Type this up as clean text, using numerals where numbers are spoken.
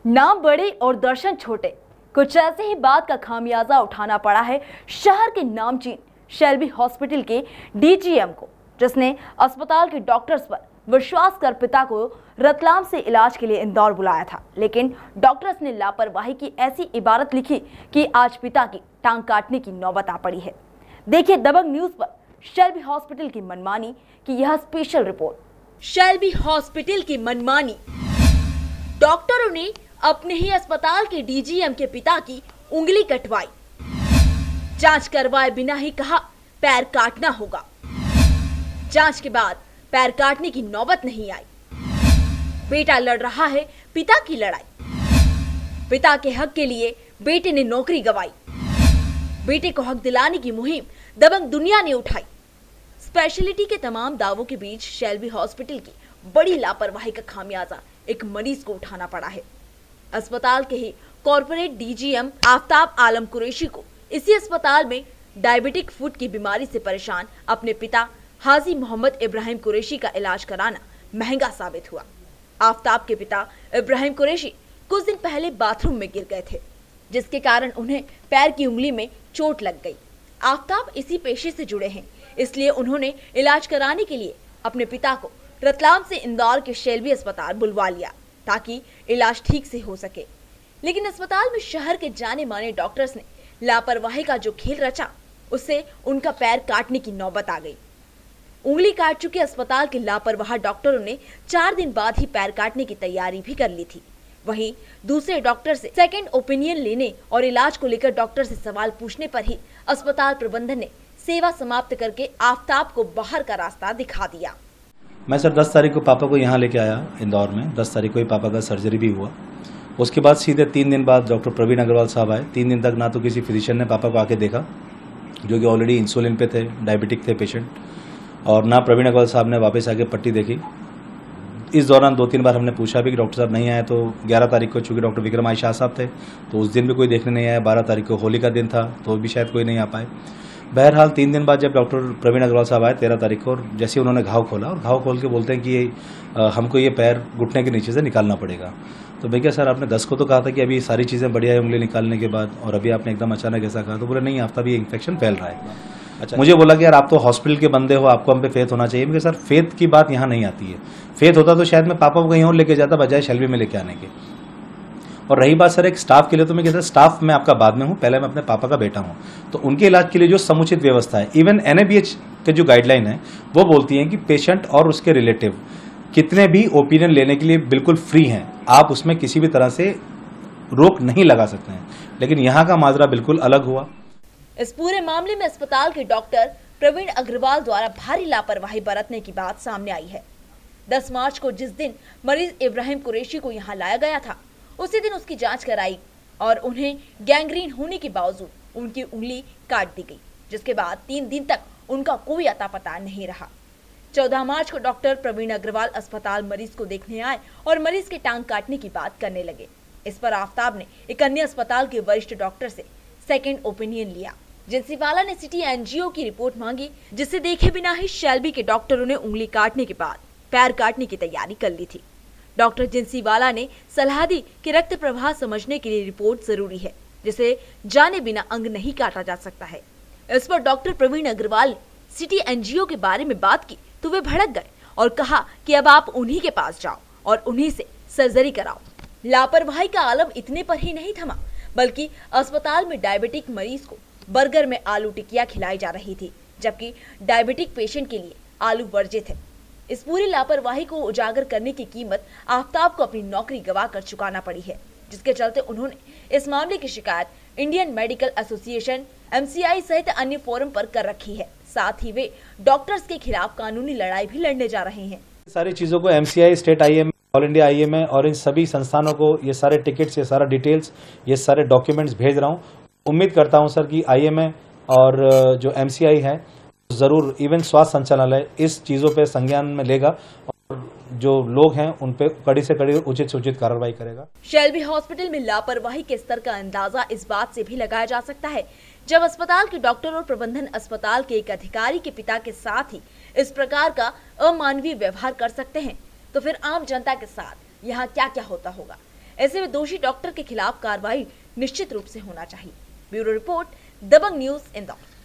नाम बड़े और दर्शन छोटे, कुछ ऐसे ही बात का खामियाजा उठाना पड़ा है शहर के नामचीन शेल्बी हॉस्पिटल के डीजीएम को, जिसने अस्पताल के डॉक्टर्स पर विश्वास कर पिता को रतलाम से इलाज के लिए इंदौर बुलाया था। लेकिन डॉक्टर्स ने लापरवाही की ऐसी इबारत लिखी कि आज पिता की टांग काटने की नौबत आ पड़ी है। देखिए दबंग न्यूज पर शेल्बी हॉस्पिटल की मनमानी की यह स्पेशल रिपोर्ट। शेल्बी हॉस्पिटल की मनमानी। डॉक्टरों ने अपने ही अस्पताल के डीजीएम के पिता की उंगली कटवाई। जांच करवाए बिना ही कहा पैर काटना होगा। जांच के बाद पैर काटने की नौबत नहीं आई। बेटा लड़ रहा है पिता की लड़ाई। पिता के हक के लिए बेटे ने नौकरी गंवाई। बेटे को हक दिलाने की मुहिम दबंग दुनिया ने उठाई। स्पेशलिटी के तमाम दावों के बीच शेल्बी हॉस्पिटल की बड़ी लापरवाही का खामियाजा एक मरीज को उठाना पड़ा है। अस्पताल के ही कॉर्पोरेट डीजीएम आफ्ताब आलम कुरैशी को इसी अस्पताल में डायबिटिक फुट की बीमारी से परेशान अपने पिता हाजी मोहम्मद इब्राहिम कुरैशी का इलाज कराना महंगा साबित हुआ। आफ्ताब के पिता इब्राहिम कुरैशी कुछ दिन पहले बाथरूम में गिर गए थे, जिसके कारण उन्हें पैर की उंगली में चोट लग गई। आफ्ताब इसी पेशे से जुड़े हैं, इसलिए उन्होंने इलाज कराने के लिए अपने पिता को रतलाम से इंदौर के शेल्बी अस्पताल बुलवा लिया ताकि इलाज ठीक से हो सके। लेकिन अस्पताल में शहर के जाने माने डॉक्टर्स ने लापरवाही का जो खेल रचा, उससे उनका पैर काटने की नौबत आ गई। उंगली काट चुके अस्पताल के लापरवाह डॉक्टरों ने 4 दिन बाद ही पैर काटने की तैयारी भी कर ली थी। वहीं दूसरे डॉक्टर से सेकंड ओपिनियन लेने और इलाज को लेकर डॉक्टर से सवाल पूछने पर ही अस्पताल प्रबंधन ने सेवा समाप्त करके आफ्ताब को बाहर का रास्ता दिखा दिया। मैं सर 10 तारीख को पापा को यहाँ लेके आया इंदौर में। 10 तारीख को ही पापा का सर्जरी भी हुआ। उसके बाद सीधे 3 दिन बाद डॉक्टर प्रवीण अग्रवाल साहब आए। 3 दिन तक ना तो किसी फिजिशियन ने पापा को आके देखा, जो कि ऑलरेडी इंसुलिन पे थे, डायबिटिक थे पेशेंट, और ना प्रवीण अग्रवाल साहब ने वापस आके पट्टी देखी। इस दौरान 2-3 बार हमने पूछा भी कि डॉक्टर साहब नहीं आए, तो 11 तारीख को चूँकि डॉक्टर विक्रम शाह साहब थे तो उस दिन भी कोई देखने नहीं आया। 12 तारीख को होली का दिन था तो भी शायद कोई नहीं आ पाए। बहरहाल 3 दिन बाद जब डॉक्टर प्रवीण अग्रवाल साहब आए 13 तारीख को, और जैसे उन्होंने घाव खोला और घाव खोल के बोलते हैं कि हमको ये पैर घुटने के नीचे से निकालना पड़ेगा। तो मैं क्या सर, आपने 10 को तो कहा था कि अभी सारी चीज़ें बढ़िया है उंगली निकालने के बाद, और अभी आपने एकदम अचानक ऐसा कहा। तो बोले नहीं, आफ्ताब भी इन्फेक्शन फैल रहा है। अच्छा, मुझे बोला कि यार आप तो हॉस्पिटल के बंदे हो, आपको हम पे फेथ होना चाहिए। मैं सर फेथ की बात यहाँ नहीं आती है। फेथ होता तो शायद मैं पापा को कहीं और लेके जाता बजाय शेल्बी में लेके आने के। और रही बात सर एक स्टाफ के लिए, तो मैं कहता स्टाफ में आपका बाद में हूँ, पहले मैं अपने पापा का बेटा हूँ। तो उनके इलाज के लिए जो समुचित व्यवस्था है, इवन NABH के जो गाइडलाइन है वो बोलती है कि पेशेंट और उसके रिलेटिव कितने भी ओपिनियन लेने के लिए बिल्कुल फ्री हैं। आप उसमें किसी भी तरह से रोक नहीं लगा सकते हैं। लेकिन यहाँ का माजरा बिल्कुल अलग हुआ। इस पूरे मामले में अस्पताल के डॉक्टर प्रवीण अग्रवाल द्वारा भारी लापरवाही बरतने की बात सामने आई है। 10 मार्च को जिस दिन मरीज इब्राहिम कुरैशी को यहाँ लाया गया था, उसी दिन उसकी जांच कराई और उन्हें गैंग्रीन होने के बावजूद उनकी उंगली काट दी गई, जिसके बाद 3 दिन तक उनका कोई अता पता नहीं रहा। 14 मार्च को डॉक्टर प्रवीण अग्रवाल अस्पताल मरीज को देखने आए और मरीज के टांग काटने की बात करने लगे। इस पर आफ्ताब ने एक अन्य अस्पताल के वरिष्ठ डॉक्टर से सेकेंड ओपिनियन लिया। जिंसीवाला ने सिटी एनजीओ की रिपोर्ट मांगी, जिसे देखे बिना ही शेल्बी के डॉक्टरों ने उंगली काटने के बाद पैर काटने की तैयारी कर ली थी। डॉक्टर जिंसीवाला ने सलाह दी कि रक्त प्रवाह समझने के लिए रिपोर्ट जरूरी है, जिसे जाने बिना अंग नहीं काटा जा सकता है। इस पर डॉक्टर प्रवीण अग्रवाल ने सिटी एनजीओ के बारे में बात की तो वे भड़क गए और कहा कि अब आप उन्हीं के पास जाओ और उन्हीं से सर्जरी कराओ। लापरवाही का आलम इतने पर ही नहीं थमा, बल्कि अस्पताल में डायबिटिक मरीज को बर्गर में आलू टिकिया खिलाई जा रही थी, जबकि डायबिटिक पेशेंट के लिए आलू वर्जित है। इस पूरी लापरवाही को उजागर करने की कीमत आफ्ताब को अपनी नौकरी गवा कर चुकाना पड़ी है, जिसके चलते उन्होंने इस मामले की शिकायत इंडियन मेडिकल एसोसिएशन MCI सहित अन्य फोरम पर कर रखी है। साथ ही वे डॉक्टर्स के खिलाफ कानूनी लड़ाई भी लड़ने जा रहे हैं। सारी चीजों को MCI, state IM, all India IMA और इन सभी संस्थानों को ये सारे टिकट्स, ये सारा डिटेल्स, ये सारे डॉक्यूमेंट्स भेज रहा हूँ। उम्मीद करता हूँ सर कि IMA और जो MCI है जरूर, इवन स्वास्थ्य संचालनालय इस चीजों पे संज्ञान में लेगा और जो लोग हैं उन पे कड़ी से कड़ी उचित से उचित कार्रवाई करेगा। शेल्बी हॉस्पिटल में लापरवाही के स्तर का अंदाजा इस बात से भी लगाया जा सकता है, जब अस्पताल के डॉक्टर और प्रबंधन अस्पताल के एक अधिकारी के पिता के साथ ही इस प्रकार का अमानवीय व्यवहार कर सकते हैं, तो फिर आम जनता के साथ यहाँ क्या क्या होता होगा। ऐसे में दोषी डॉक्टर के खिलाफ कार्रवाई निश्चित रूप से होना चाहिए। ब्यूरो रिपोर्ट, दबंग न्यूज, इंदौर।